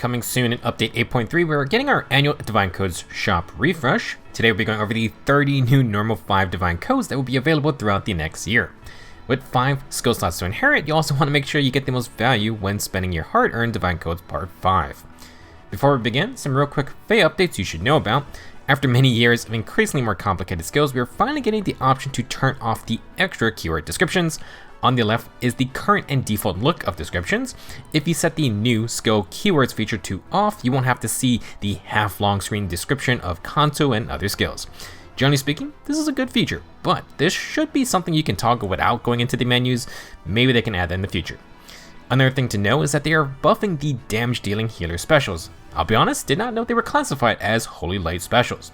Coming soon in Update 8.3, we're getting our annual Divine Codes shop refresh. Today we'll be going over the 30 new normal 5 Divine Codes that will be available throughout the next year. With 5 skill slots to inherit, you also want to make sure you get the most value when spending your hard-earned Divine Codes Part 5. Before we begin, some real quick Fae updates you should know about. After many years of increasingly more complicated skills, we are finally getting the option to turn off the extra keyword descriptions. On the left is the current and default look of descriptions. If you set the new skill keywords feature to off, you won't have to see the half-long screen description of Kanto and other skills. Generally speaking, this is a good feature, but this should be something you can toggle without going into the menus. Maybe they can add that in the future. Another thing to know is that they are buffing the damage dealing healer specials. I'll be honest, did not know they were classified as Holy Light specials.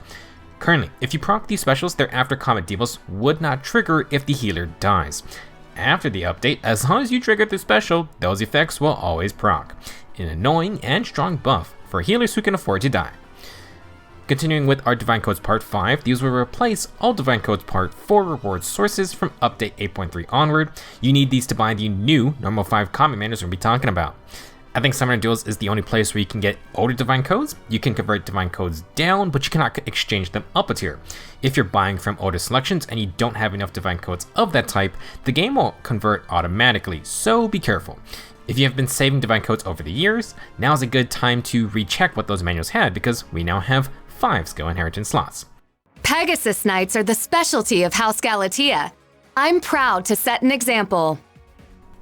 Currently, if you proc these specials, their after combat debuffs would not trigger if the healer dies. After the update, as long as you trigger the special, those effects will always proc. An annoying and strong buff for healers who can afford to die. Continuing with our Divine Codes Part 5, these will replace all Divine Codes Part 4 reward sources from Update 8.3 onward. You need these to buy the new normal 5 comic manuals we'll be talking about. I think Summoner Duels is the only place where you can get older Divine Codes. You can convert Divine Codes down, but you cannot exchange them up a tier. If you're buying from older selections and you don't have enough Divine Codes of that type, the game will convert automatically, so be careful. If you have been saving Divine Codes over the years, now is a good time to recheck what those manuals had, because we now have 5 skill inheritance slots. Pegasus Knights are the specialty of House Galatea. I'm proud to set an example.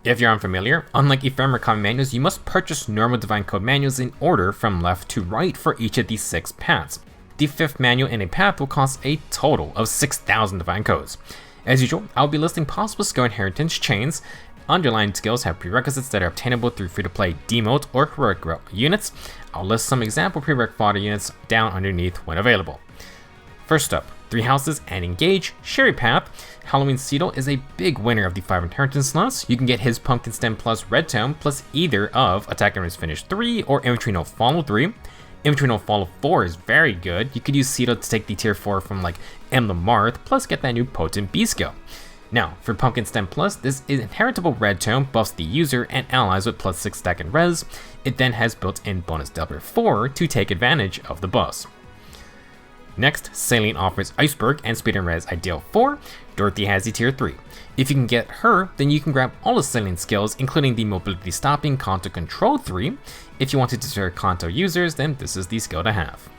If you're unfamiliar, unlike ephemeral common manuals, you must purchase normal Divine Code manuals in order from left to right for each of these 6 paths. The 5th manual in a path will cost a total of 6,000 Divine Codes. As usual, I'll be listing possible skill inheritance chains. Underlying skills have prerequisites that are obtainable through free-to-play demote or heroic units. I'll list some example prereq fodder units down underneath when available. First up, 3 houses and engage, Sherry Path. Halloween Cedal is a big winner of the 5 inheritance slots. You can get his Pumpkin Stem plus Red Tome plus either of Attack and Res Finish 3 or Infantry No Follow 3. Infantry No Follow 4 is very good. You could use Cedal to take the tier 4 from like Emblem Marth plus get that new Potent B skill. Now, for Pumpkin Stem Plus, this inheritable Red Tome buffs the user and allies with plus 6 stack and res. It then has built-in bonus Doubler 4 to take advantage of the buffs. Next, Saline offers Iceberg and Speed and Res Ideal 4. Dorothy has the tier 3. If you can get her, then you can grab all the Saline skills, including the Mobility Stopping Kanto Control 3. If you want to deter Kanto users, then this is the skill to have.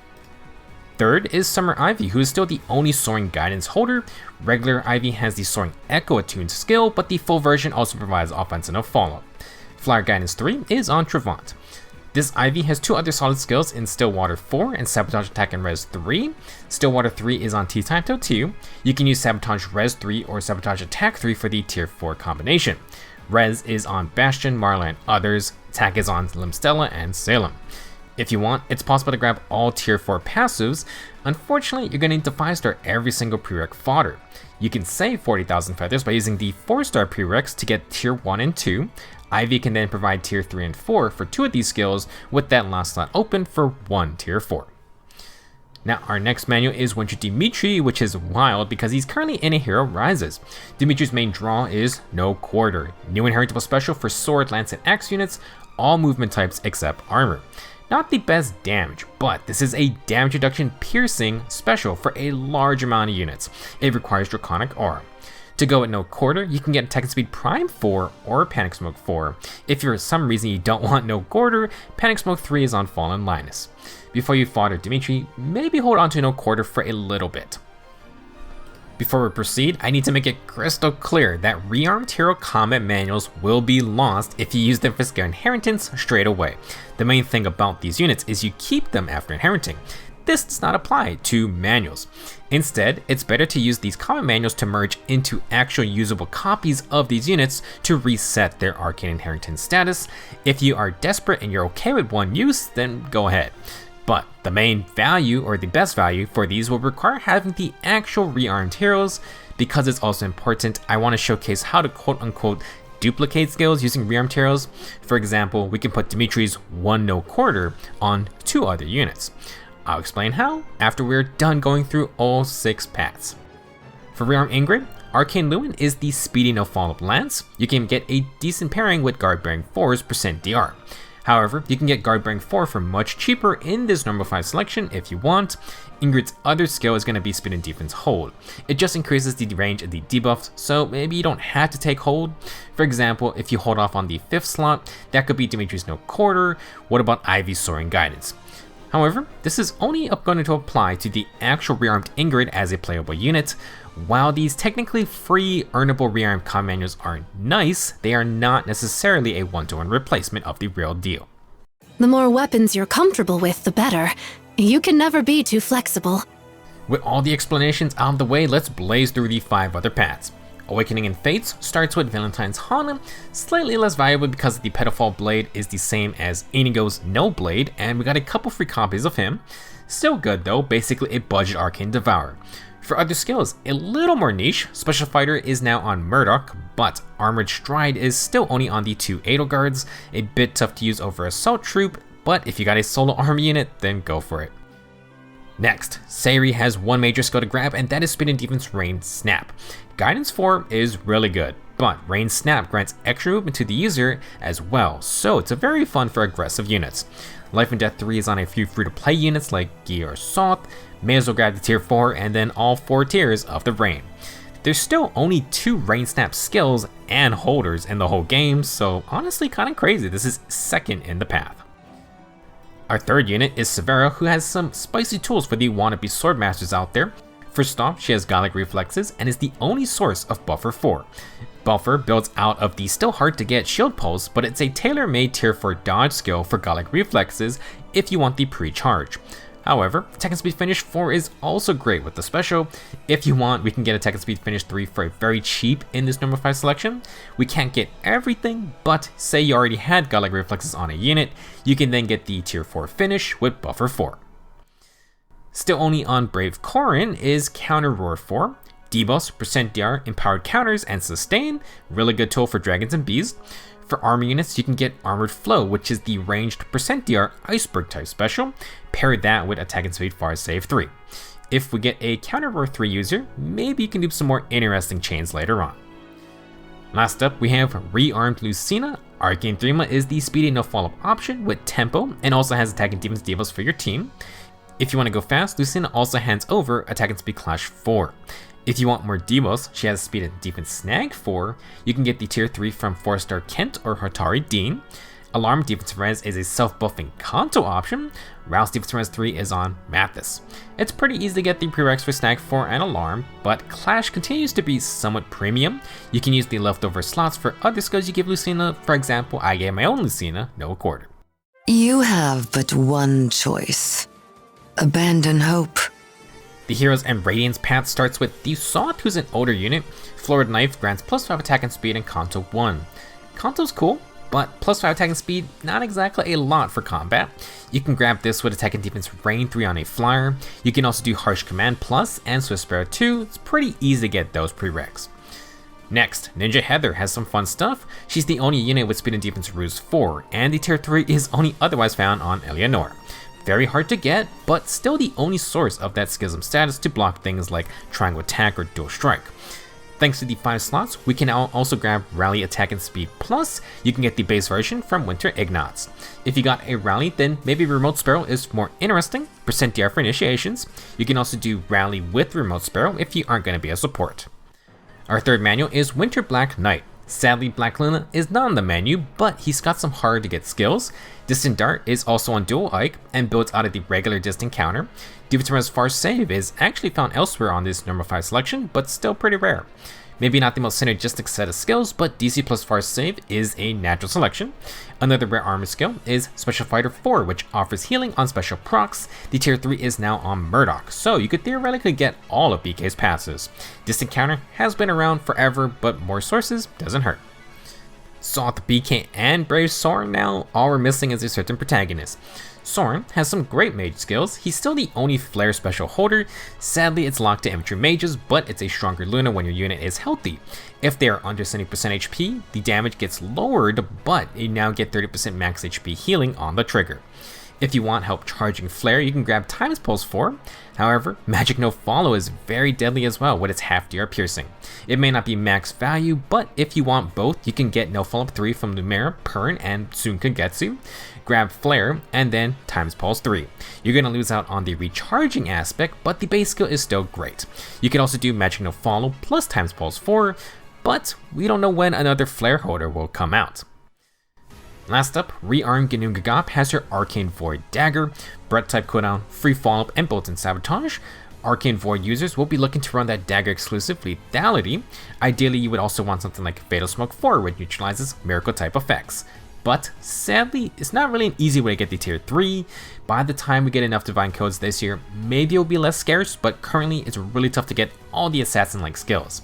Third is Summer Ivy, who is still the only Soaring Guidance holder. Regular Ivy has the Soaring Echo attuned skill, but the full version also provides offense and no follow. Flyer Guidance 3 is on Trevant. This Ivy has 2 other solid skills in Stillwater 4 and Sabotage Attack and Res 3. Stillwater 3 is on T-Taito 2. You can use Sabotage Res 3 or Sabotage Attack 3 for the tier 4 combination. Res is on Bastion, Marla, and others. Attack is on Limstella and Salem. If you want, it's possible to grab all tier 4 passives. Unfortunately, you're going to need to 5-star every single prereq fodder. You can save 40,000 feathers by using the 4-star prereqs to get tier 1 and 2. Ivy can then provide tier 3 and 4 for 2 of these skills, with that last slot open for 1 tier 4. Now, our next manual is Winter Dimitri, which is wild because he's currently in a Hero Rises. Dimitri's main draw is No Quarter, new inheritable special for sword, lance, and axe units, all movement types except armor. Not the best damage, but this is a damage reduction piercing special for a large amount of units. It requires Draconic Aura. To go at No Quarter, you can get Attack and Speed Prime 4 or Panic Smoke 4. If for some reason you don't want No Quarter, Panic Smoke 3 is on Fallen Linus. Before you fodder Dimitri, maybe hold on to No Quarter for a little bit. Before we proceed, I need to make it crystal clear that Rearmed Hero combat manuals will be lost if you use them for skill inheritance straight away. The main thing about these units is you keep them after inheriting. This does not apply to manuals. Instead, it's better to use these common manuals to merge into actual usable copies of these units to reset their arcane inheritance status. If you are desperate and you're okay with one use, then go ahead. But the main value, or the best value, for these will require having the actual Rearmed Heroes. Because it's also important, I want to showcase how to quote-unquote duplicate skills using Rearmed Heroes. For example, we can put Dimitri's 1 No Quarter on 2 other units. I'll explain how after we're done going through all 6 paths. For Rearmed Ingrid, Arcane Lewin is the speedy no follow-up lance. You can get a decent pairing with Guard Bearing 4's % DR. However, you can get Guard Bearing 4 for much cheaper in this normal 5 selection if you want. Ingrid's other skill is going to be Speed and Defense Hold. It just increases the range and the debuffs, so maybe you don't have to take Hold. For example, if you hold off on the 5th slot, that could be Dimitri's No Quarter. What about Ivy's Soaring Guidance? However, this is only going to apply to the actual Rearmed Ingrid as a playable unit. While these technically free earnable Rearmed command manuals are nice, they are not necessarily a one-to-one replacement of the real deal. The more weapons you're comfortable with, the better. You can never be too flexible. With all the explanations out of the way, let's blaze through the 5 other paths. Awakening in Fates starts with Valentine's Hana, slightly less valuable because the Pedophile Blade is the same as Inigo's No Blade, and we got a couple free copies of him. Still good though, basically a budget Arcane Devourer. For other skills, a little more niche, Special Fighter is now on Murdoch, but Armored Stride is still only on the 2 Edelgards, a bit tough to use over Assault Troop, but if you got a solo army unit, then go for it. Next, Sayuri has one major skill to grab, and that is Speed and Defense Rain Snap. Guidance 4 is really good, but Rain Snap grants extra movement to the user as well, so it's a very fun for aggressive units. Life and Death 3 is on a few free-to-play units like Gi or Soth. May as well grab the tier 4 and then all 4 tiers of the Rain. There's still only 2 Rain Snap skills and holders in the whole game, so honestly kinda crazy. This is second in the path. Our third unit is Severa, who has some spicy tools for the wannabe swordmasters out there. First off, she has Godlike Reflexes and is the only source of Buffer 4. Buffer builds out of the still hard to get Shield Pulse, but it's a tailor-made tier 4 dodge skill for Godlike Reflexes if you want the pre-charge. However, Attack and Speed Finish 4 is also great with the special. If you want, we can get Attack and Speed Finish 3 for very cheap in this number 5 selection. We can't get everything, but say you already had Godlike Reflexes on a unit, you can then get the tier 4 finish with Buffer 4. Still only on Brave Corrin is Counter Roar 4. Debuffs, percent DR, empowered counters, and sustain. Really good tool for dragons and bees. For armor units, you can get Armored Flow, which is the ranged percent DR Iceberg type special. Pair that with Attack and Speed Far Save 3. If we get a Counter Roar 3 user, maybe you can do some more interesting chains later on. Last up, we have Rearmed Lucina. Arcane Threema is the speedy no follow-up option with tempo and also has attack and defense debuffs for your team. If you want to go fast, Lucina also hands over Attack and Speed Clash 4. If you want more debuffs, she has Speed and Defense Snag 4. You can get the tier 3 from 4-star Kent or Hatari Dean. Alarm Defense Res is a self-buffing Kanto option. Rouse Defense Res 3 is on Mathis. It's pretty easy to get the prereqs for Snag 4 and Alarm, but Clash continues to be somewhat premium. You can use the leftover slots for other skills you give Lucina. For example, I gave my own Lucina No Quarter. You have but one choice. Abandon hope. The Heroes and Radiance path starts with the Soth, who's an older unit. Florid Knife grants plus 5 attack and speed and Kanto 1. Kanto's cool, but plus 5 attack and speed, not exactly a lot for combat. You can grab this with attack and defense rain 3 on a flyer. You can also do Harsh Command Plus and Swift Sparrow 2. It's pretty easy to get those prereqs. Next, Ninja Heather has some fun stuff. She's the only unit with speed and defense ruse 4, and the tier 3 is only otherwise found on Eleanor. Very hard to get, but still the only source of that schism status to block things like Triangle Attack or Dual Strike. Thanks to the 5 slots, we can now also grab Rally Attack and Speed Plus. You can get the base version from Winter Ignatz. If you got a Rally, then maybe Remote Sparrow is more interesting, percent DR for initiations. You can also do Rally with Remote Sparrow if you aren't going to be a support. Our third manual is Winter Black Knight. Sadly, Black Luna is not on the menu, but he's got some hard to get skills. Distant Dart is also on Dual Ike and builds out of the regular distant counter. Defense Res Far Save is actually found elsewhere on this number 5 selection, but still pretty rare. Maybe not the most synergistic set of skills, but DC plus Far Save is a natural selection. Another rare armor skill is Special Fighter 4, which offers healing on special procs. The tier 3 is now on Murdoch, so you could theoretically get all of BK's passes. Distant Counter has been around forever, but more sources doesn't hurt. Soth, BK, and Brave Soren now, all we're missing is a certain protagonist. Soren has some great mage skills. He's still the only flare special holder. Sadly, it's locked to infantry mages, but it's a stronger Luna when your unit is healthy. If they are under 70% HP, the damage gets lowered, but you now get 30% max HP healing on the trigger. If you want help charging Flare, you can grab Times Pulse 4. However, Magic No Follow is very deadly as well with its half DR piercing. It may not be max value, but if you want both, you can get No Follow 3 from Lumera, Pern, and soon Kagetsu. Grab Flare, and then Times Pulse 3. You're going to lose out on the recharging aspect, but the base skill is still great. You can also do Magic No Follow plus Times Pulse 4, but we don't know when another Flare holder will come out. Last up, Rearmed Gap has her Arcane Void Dagger, Breath type cooldown, free follow-up, and built-in sabotage. Arcane Void users will be looking to run that dagger exclusive lethality. Ideally, you would also want something like Fatal Smoke 4, which neutralizes miracle type effects. But sadly, it's not really an easy way to get the tier 3. By the time we get enough divine codes this year, maybe it'll be less scarce, but currently it's really tough to get all the assassin-like skills.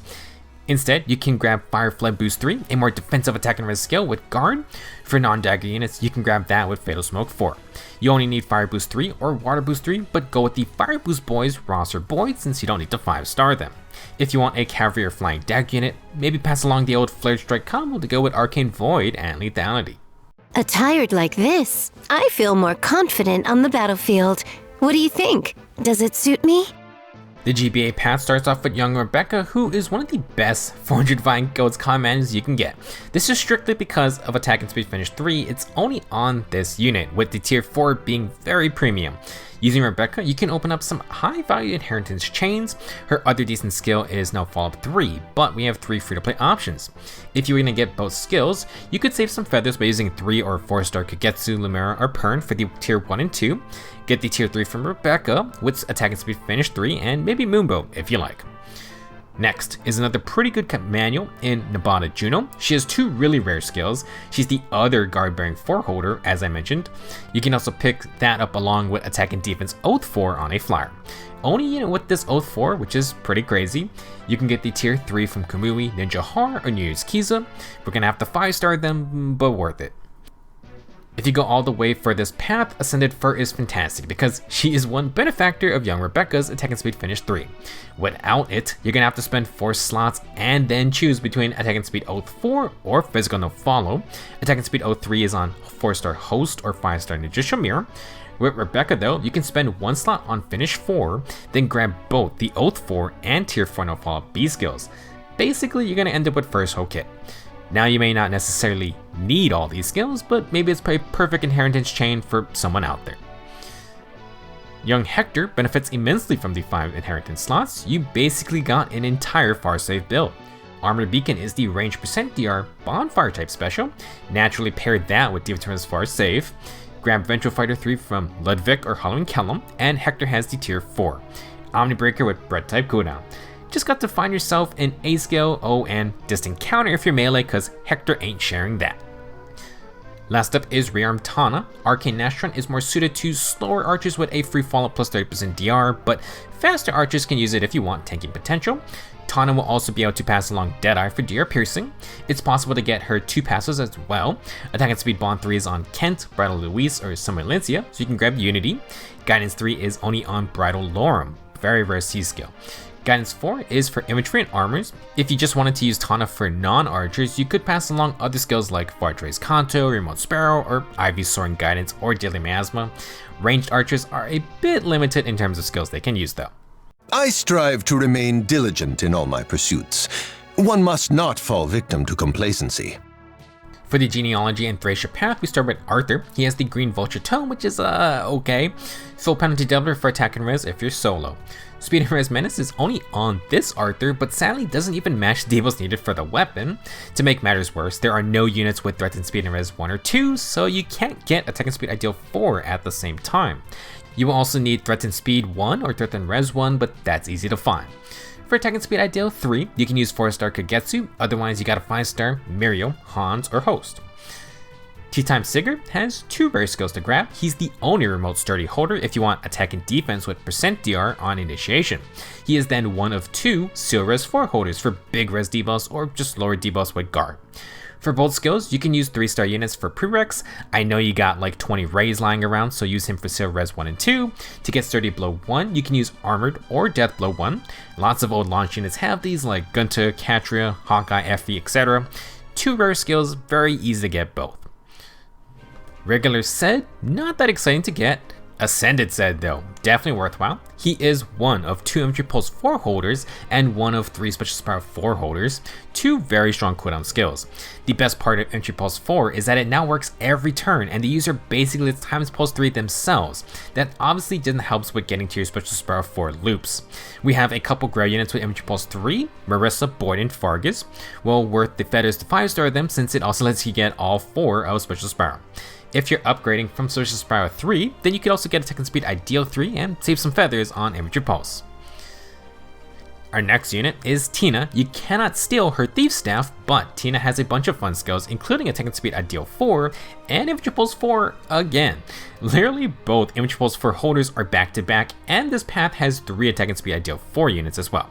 Instead, you can grab Fire Flood Boost 3, a more defensive attack and res skill with Guard. For non-dagger units, you can grab that with Fatal Smoke 4. You only need Fire Boost 3 or Water Boost 3, but go with the Fire Boost Boys, Ross, or Boyd since you don't need to 5-star them. If you want a Cavalry or Flying Dagger unit, maybe pass along the old Flare Strike combo to go with Arcane Void and Lethality. Attired like this, I feel more confident on the battlefield. What do you think? Does it suit me? The GBA path starts off with young Rebecca, who is one of the best 400 Divine Codes common manuals you can get. This is strictly because of Attack and Speed Finish 3, it's only on this unit, with the tier 4 being very premium. Using Rebecca, you can open up some high value inheritance chains. Her other decent skill is No Follow-up 3, but we have 3 free-to-play options. If you were going to get both skills, you could save some feathers by using 3 or 4-star Kagetsu, Lumera, or Pern for the tier 1 and 2. Get the tier 3 from Rebecca with Attack and Speed Finish 3, and maybe Moonbow if you like. Next is another pretty good manual in Nabata Juno. She has 2 really rare skills. She's the other guard bearing 4 holder, as I mentioned. You can also pick that up along with Attack and Defense Oath 4 on a flyer. Only unit with this Oath 4, which is pretty crazy. You can get the tier 3 from Kamui, Ninja Har, or Nuyu's Kiza. We're gonna have to 5-star them, but worth it. If you go all the way for this path, Ascended Fur is fantastic because she is one benefactor of young Rebecca's Attack and Speed Finish 3. Without it, you're gonna have to spend 4 slots and then choose between Attack and Speed Oath 4 or Physical No Follow. Attack and Speed Oath 3 is on 4-star Host or 5-star Ninja Mirror. With Rebecca though, you can spend 1 slot on Finish 4, then grab both the Oath 4 and Tier 4 No Follow B skills. Basically, you're gonna end up with first whole kit. Now you may not necessarily need all these skills, but maybe it's a perfect inheritance chain for someone out there. Young Hector benefits immensely from the 5 inheritance slots. You basically got an entire far-save build. Armored Beacon is the range % DR bonfire type special. Naturally pair that with Diva's far save. Grab Ventral Fighter 3 from Ludwig or Halloween Kellum, and Hector has the tier 4. Omnibreaker with Breath type cooldown. Just got to find yourself an A scale, and distant counter if you're melee, cause Hector ain't sharing that. Last up is Rearmed Tana. Arcane Nastron is more suited to slower archers with a free follow-up plus 30% DR, but faster archers can use it if you want tanking potential. Tana will also be able to pass along Deadeye for DR piercing. It's possible to get her 2 passes as well. Attack and Speed Bond 3 is on Kent, Bridal Luis, or Summer Lincia, so you can grab Unity. Guidance 3 is only on Bridal Lorem, very rare C skill. Guidance 4 is for infantry and armors. If you just wanted to use Tana for non-archers, you could pass along other skills like Vardra's Kanto, Remote Sparrow, or Ivy's Soaring Guidance, or Daily Miasma. Ranged archers are a bit limited in terms of skills they can use though. I strive to remain diligent in all my pursuits. One must not fall victim to complacency. For the Genealogy and Thracia path, we start with Arthur. He has the Green Vulture Tome, which is okay. Full penalty doubler for attack and res if you're solo. Speed and Res Menace is only on this Arthur, but sadly doesn't even match the debuffs needed for the weapon. To make matters worse, there are no units with Threat and Speed and Res 1 or 2, so you can't get Attack and Speed Ideal 4 at the same time. You will also need Threat and Speed 1 or Threat and Res 1, but that's easy to find. For Attack and Speed Ideal 3, you can use 4-star Kagetsu, otherwise you got a 5-star Mirio, Hans, or Host. Tea Time Sigurd has 2 rare skills to grab. He's the only remote sturdy holder if you want attack and defense with % DR on initiation. He is then one of 2 Seal Res 4 holders for big res debuffs or just lower debuffs with guard. For both skills, you can use 3-star units for prereqs. I know you got like 20 rays lying around, so use him for Seal Res 1 and 2. To get Sturdy Blow 1, you can use Armored or Death Blow 1. Lots of old launch units have these like Gunta, Katria, Hawkeye, Effie, etc. 2 rare skills, very easy to get both. Regular Zed, not that exciting to get. Ascended Zed though, definitely worthwhile. He is one of 2 Infantry Pulse 4 holders and one of 3 Special Spiral 4 holders, 2 very strong cooldown skills. The best part of Infantry Pulse 4 is that it now works every turn and the user basically times Pulse 3 themselves. That obviously didn't help with getting to your Special Spiral 4 loops. We have a couple Grey units with Infantry Pulse 3, Marissa, Boyd, and Fargus. Well worth the feathers to 5-star them since it also lets you get all 4 of Special Spiral. If you're upgrading from Special Spiral 3, then you could also get Attack Speed Ideal 3 and save some feathers on Infantry Pulse. Our next unit is Tina. You cannot steal her Thief Staff, but Tina has a bunch of fun skills, including Attack Speed Ideal 4 and Infantry Pulse 4 again. Literally both Infantry Pulse 4 holders are back to back, and this path has 3 Attack Speed Ideal 4 units as well.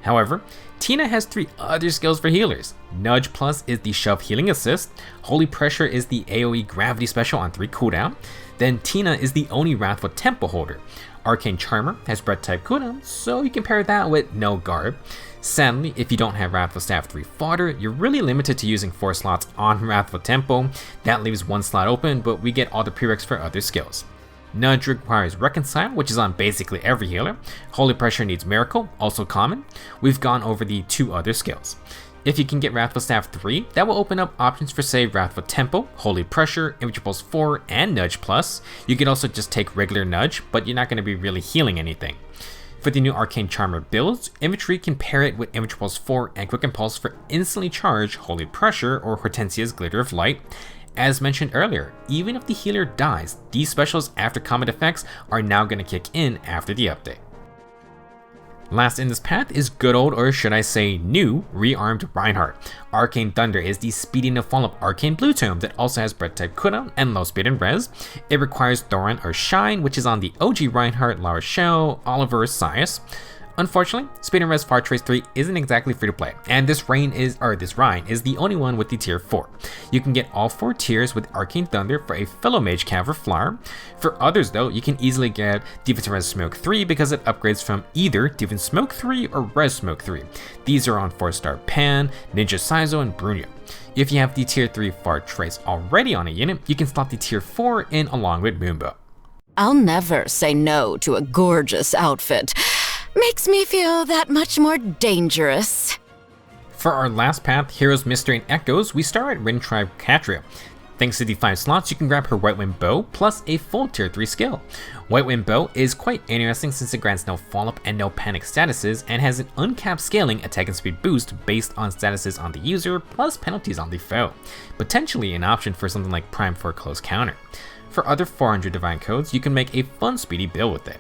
However, Tina has 3 other skills for healers. Nudge Plus is the Shove Healing Assist, Holy Pressure is the AoE Gravity Special on 3 cooldown, then Tina is the only Wrathful Tempo holder. Arcane Charmer has Breath type cooldown, so you can pair that with no Garb. Sadly, if you don't have Wrathful Staff 3 fodder, you're really limited to using 4 slots on Wrathful Tempo. That leaves 1 slot open, but we get all the prereqs for other skills. Nudge requires Reconcile, which is on basically every healer. Holy Pressure needs Miracle, also common. We've gone over the 2 other skills. If you can get Wrathful Staff 3, that will open up options for say Wrathful Tempo, Holy Pressure, Infantry Pulse 4, and Nudge Plus. You could also just take regular Nudge, but you're not going to be really healing anything. For the new Arcane Charmer builds, Infantry can pair it with Infantry Pulse 4 and Quick Impulse for instantly charge Holy Pressure or Hortensia's Glitter of Light. As mentioned earlier, even if the healer dies, these specials after combat effects are now going to kick in after the update. Last in this path is good old, or should I say new, Rearmed Reinhardt. Arcane Thunder is the speedy no follow-up Arcane Blue Tome that also has Breath type cooldown and low speed and res. It requires Thoran or Shine, which is on the OG Reinhardt, La Rochelle, Oliver, Sias. Unfortunately, Speed and Res Far Trace 3 isn't exactly free to play, and this Rhine is the only one with the tier 4. You can get all 4 tiers with Arcane Thunder for a fellow Mage Cav Flower. For others though, you can easily get Defense Res Smoke 3 because it upgrades from either Defense Smoke 3 or Res Smoke 3. These are on 4-star Pan, Ninja Saizo, and Bruno. If you have the tier 3 Far Trace already on a unit, you can slot the tier 4 in along with Moonbow. I'll never say no to a gorgeous outfit. Makes me feel that much more dangerous. For our last path, Heroes, Mystery, and Echoes, we start at Rin Tribe Katria. Thanks to the 5 slots, you can grab her White Wind Bow plus a full tier 3 skill. White Wind Bow is quite interesting since it grants no follow-up and no panic statuses and has an uncapped scaling attack and speed boost based on statuses on the user plus penalties on the foe. Potentially an option for something like Prime for a close counter. For other 400 Divine Codes, you can make a fun speedy build with it.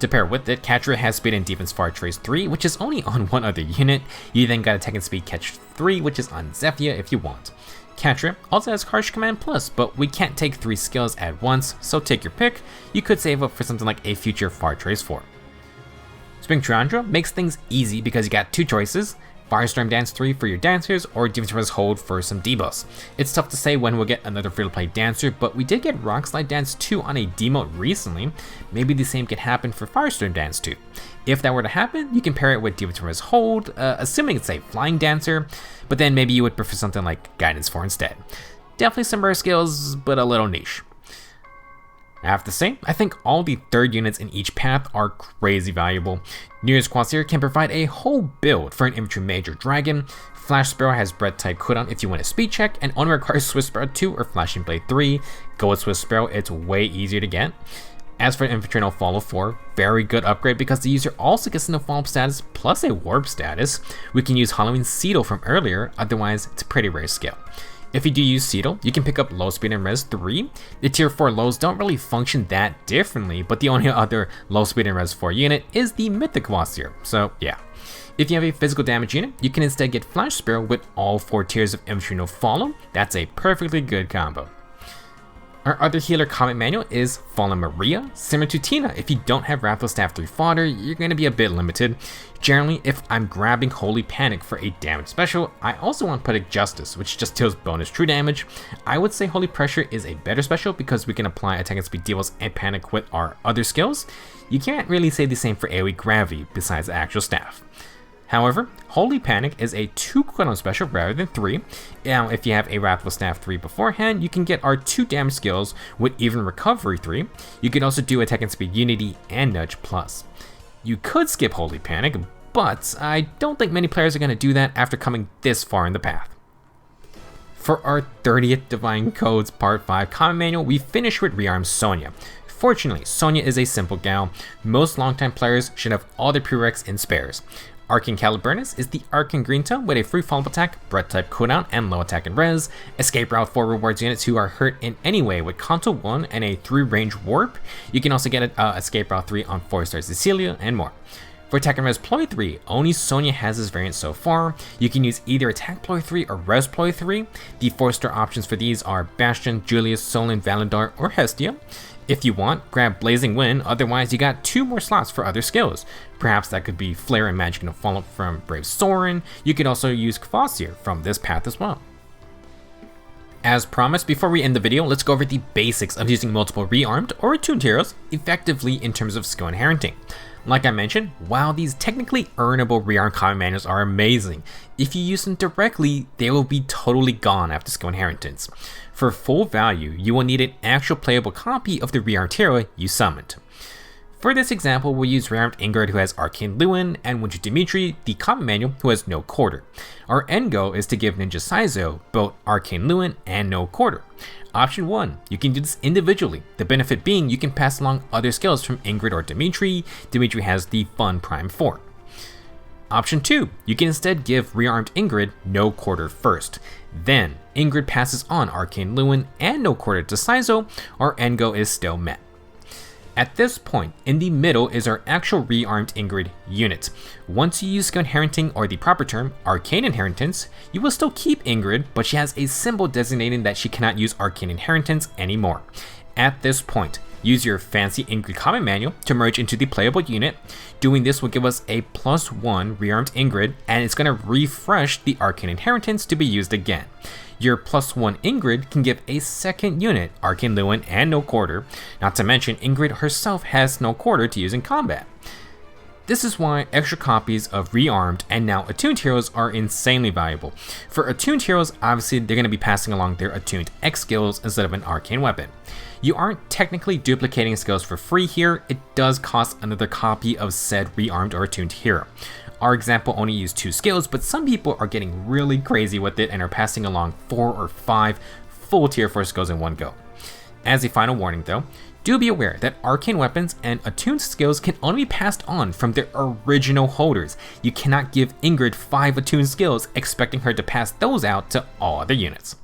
To pair with it, Katria has Speed and Defense Far Trace 3, which is only on 1 other unit. You then got Attack and Speed Catch 3, which is on Zephyr if you want. Katria also has Harsh Command Plus, but we can't take 3 skills at once, so take your pick. You could save up for something like a future Far Trace 4. Spring Triandra makes things easy because you got 2 choices. Firestorm Dance 3 for your dancers, or Defense Res Hold for some debuffs. It's tough to say when we'll get another free-to-play dancer, but we did get Rock Slide Dance 2 on a demote recently. Maybe the same could happen for Firestorm Dance 2. If that were to happen, you can pair it with Defense Res Hold, assuming it's a Flying Dancer, but then maybe you would prefer something like Guidance 4 instead. Definitely some rare skills, but a little niche. I have to say, I think all the 3rd units in each path are crazy valuable. New Year's Quasir can provide a whole build for an Infantry Mage or Dragon. Flash Sparrow has Breath type cooldown if you want a speed check, and only requires Swift Sparrow 2 or Flashing Blade 3. Go with Swift Sparrow, it's way easier to get. As for Infantry No Follow 4, very good upgrade because the user also gets a no follow-up status plus a warp status. We can use Halloween Seedle from earlier, otherwise it's a pretty rare skill. If you do use Seedle, you can pick up Low Speed and Res 3. The tier 4 lows don't really function that differently, but the only other Low Speed and Res 4 unit is the Mythic Quasir, so yeah. If you have a physical damage unit, you can instead get Flash Sparrow with all 4 tiers of Infantry No Follow. That's a perfectly good combo. Our other healer comment manual is Fallen Maria. Similar to Tina, if you don't have Wrathful Staff 3 fodder, you're going to be a bit limited. Generally, if I'm grabbing Holy Panic for a damage special, I also want Poetic Justice, which just deals bonus true damage. I would say Holy Pressure is a better special because we can apply attack and speed deals and panic with our other skills. You can't really say the same for AoE Gravity besides the actual staff. However, Holy Panic is a 2 cooldown special rather than 3. Now, if you have a Wrathful Staff 3 beforehand, you can get our 2 damage skills with even Recovery 3. You can also do Attack and Speed Unity and Nudge Plus. You could skip Holy Panic, but I don't think many players are going to do that after coming this far in the path. For our 30th Divine Codes Part 5 Common Manual, we finish with Rearmed Sonya. Fortunately, Sonya is a simple gal. Most longtime players should have all their prereqs in spares. Arcane Caliburnus is the Arcane Green Tone with a free follow-up attack, breath type cooldown, and low attack and res. Escape Route 4 rewards units who are hurt in any way with Contour 1 and a 3-range warp. You can also get Escape Route 3 on 4-star Cecilia and more. For Attack and Res Ploy 3, only Sonya has this variant so far. You can use either Attack Ploy 3 or Res Ploy 3. The 4-star options for these are Bastion, Julius, Solon, Valandar, or Hestia. If you want, grab Blazing Wind, otherwise you got 2 more slots for other skills. Perhaps that could be Flare and Magic No Follow-up from Brave Sorin. You could also use Kvasir from this path as well. As promised, before we end the video, let's go over the basics of using multiple Rearmed or Attuned Heroes effectively in terms of skill inheriting. Like I mentioned, while these technically earnable Rearmed common manuals are amazing, if you use them directly, they will be totally gone after skill inheritance. For full value, you will need an actual playable copy of the Rearmed hero you summoned. For this example, we'll use Rearmed Ingrid, who has Arcane Lewin, and Winter Dimitri, the common manual, who has no quarter. Our end goal is to give Ninja Saizo both Arcane Lewin and no quarter. Option 1, you can do this individually, the benefit being you can pass along other skills from Ingrid or Dimitri. Dimitri has the fun Prime 4. Option 2, you can instead give Rearmed Ingrid no quarter first. Then, Ingrid passes on Arcane Lewin and no quarter to Saizo, our end goal is still met. At this point, in the middle is our actual Rearmed Ingrid unit. Once you use skill inheriting, or the proper term, Arcane Inheritance, you will still keep Ingrid, but she has a symbol designating that she cannot use Arcane Inheritance anymore. At this point, use your fancy Ingrid common manual to merge into the playable unit. Doing this will give us a +1 Rearmed Ingrid, and it's going to refresh the Arcane Inheritance to be used again. Your +1 Ingrid can give a second unit, Arcane Lewin and no quarter, not to mention Ingrid herself has no quarter to use in combat. This is why extra copies of Rearmed and now Attuned Heroes are insanely valuable. For Attuned Heroes, obviously they're going to be passing along their Attuned X skills instead of an arcane weapon. You aren't technically duplicating skills for free here, it does cost another copy of said Rearmed or Attuned Hero. Our example only used 2 skills, but some people are getting really crazy with it and are passing along 4 or 5 full tier 4 skills in one go. As a final warning though, do be aware that arcane weapons and attuned skills can only be passed on from their original holders. You cannot give Ingrid 5 attuned skills expecting her to pass those out to all other units.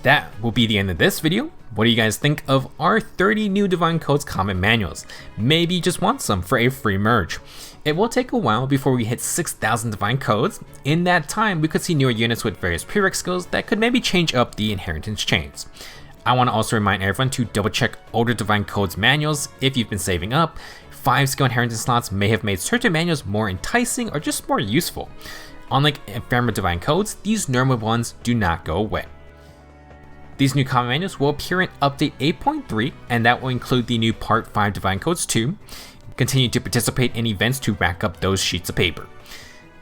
That will be the end of this video. What do you guys think of our 30 new Divine Codes common manuals? Maybe you just want some for a free merge. It will take a while before we hit 6,000 Divine Codes. In that time, we could see newer units with various prereq skills that could maybe change up the inheritance chains. I want to also remind everyone to double check older Divine Codes manuals if you've been saving up. 5 skill inheritance slots may have made certain manuals more enticing or just more useful. Unlike ephemeral Divine Codes, these normal ones do not go away. These new common manuals will appear in Update 8.3, and that will include the new Part 5 Divine Codes too. Continue to participate in events to rack up those sheets of paper.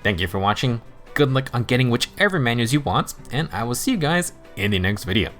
Thank you for watching, good luck on getting whichever manuals you want, and I will see you guys in the next video.